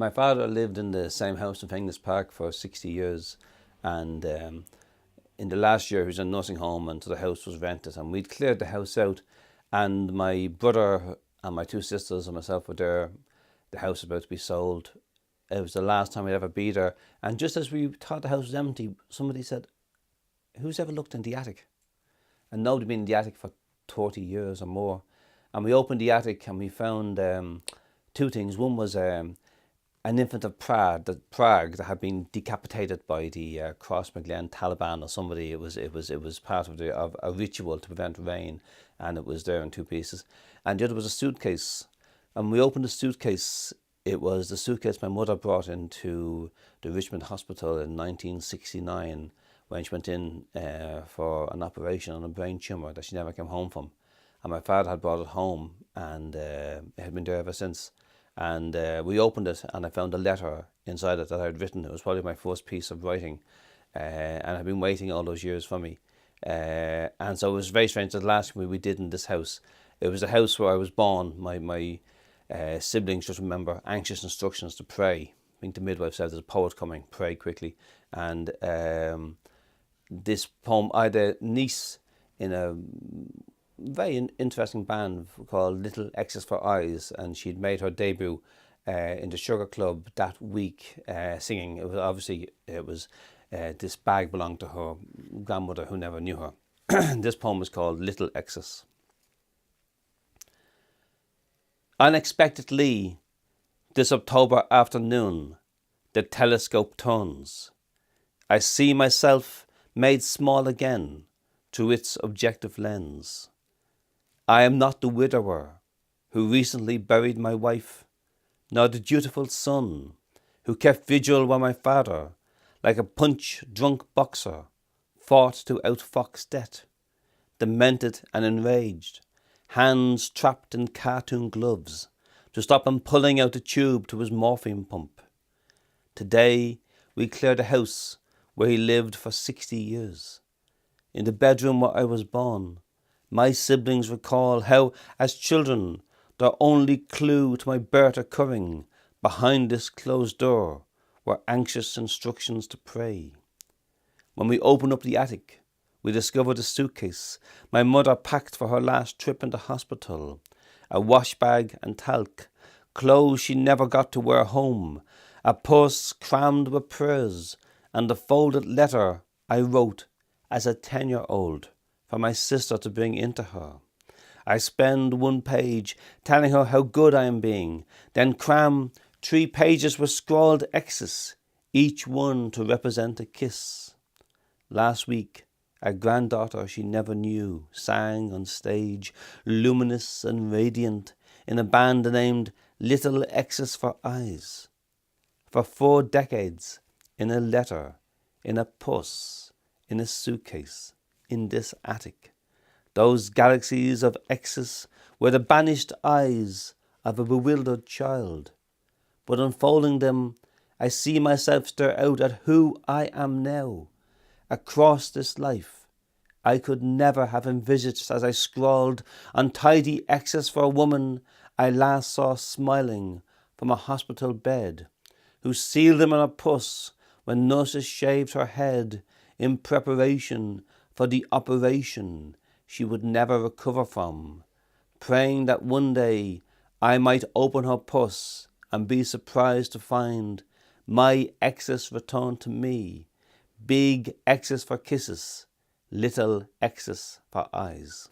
My father lived in the same house in Fengus Park for 60 years, and in the last year he was in a nursing home, and so the house was rented, and we'd cleared the house out, and my brother and my two sisters and myself were there. The house was about to be sold. It was the last time we'd ever be there, and just as we thought the house was empty, somebody said, "Who's ever looked in the attic?" And nobody had been in the attic for 30 years or more. And we opened the attic and we found two things. One was an infant of Prague that had been decapitated by the Crossmaglen Taliban or somebody. It was part of a ritual to prevent rain, and it was there in two pieces. And the other was a suitcase. And we opened the suitcase. It was the suitcase my mother brought into the Richmond Hospital in 1969 when she went in for an operation on a brain tumour that she never came home from. And my father had brought it home, and it had been there ever since. And we opened it, and I found a letter inside it that I had written. It was probably my first piece of writing, and I'd been waiting all those years for me. And so it was very strange. The last thing we did in this house, it was the house where I was born. My siblings just remember anxious instructions to pray. I think the midwife said, "There's a poet coming, pray quickly." And this poem, I had a niece in a very interesting band called Little X's for Eyes, and she'd made her debut in the Sugar Club that week singing. It was this bag belonged to her grandmother who never knew her. This poem was called Little X's. Unexpectedly, this October afternoon, the telescope turns. I see myself made small again through its objective lens. I am not the widower who recently buried my wife, nor the dutiful son who kept vigil while my father, like a punch-drunk boxer, fought to outfox death, demented and enraged, hands trapped in cartoon gloves to stop him pulling out the tube to his morphine pump. Today we clear the house where he lived for 60 years. In the bedroom where I was born, my siblings recall how, as children, their only clue to my birth occurring behind this closed door were anxious instructions to pray. When we opened up the attic, we discovered a suitcase my mother packed for her last trip into hospital, a wash bag and talc, clothes she never got to wear home, a purse crammed with prayers, and a folded letter I wrote as a 10-year-old for my sister to bring into her. I spend one page telling her how good I am being, then cram 3 pages with scrawled X's, each one to represent a kiss. Last week, a granddaughter she never knew sang on stage, luminous and radiant, in a band named Little X's for Eyes. For 4 decades, in a letter, in a purse, in a suitcase, in this attic, those galaxies of X's were the banished eyes of a bewildered child. But unfolding them, I see myself stare out at who I am now. Across this life, I could never have envisaged as I scrawled untidy X's for a woman I last saw smiling from a hospital bed, who sealed them in a purse when nurses shaved her head in preparation for the operation she would never recover from, praying that one day I might open her purse and be surprised to find my X's returned to me, big X's for kisses, little X's for eyes.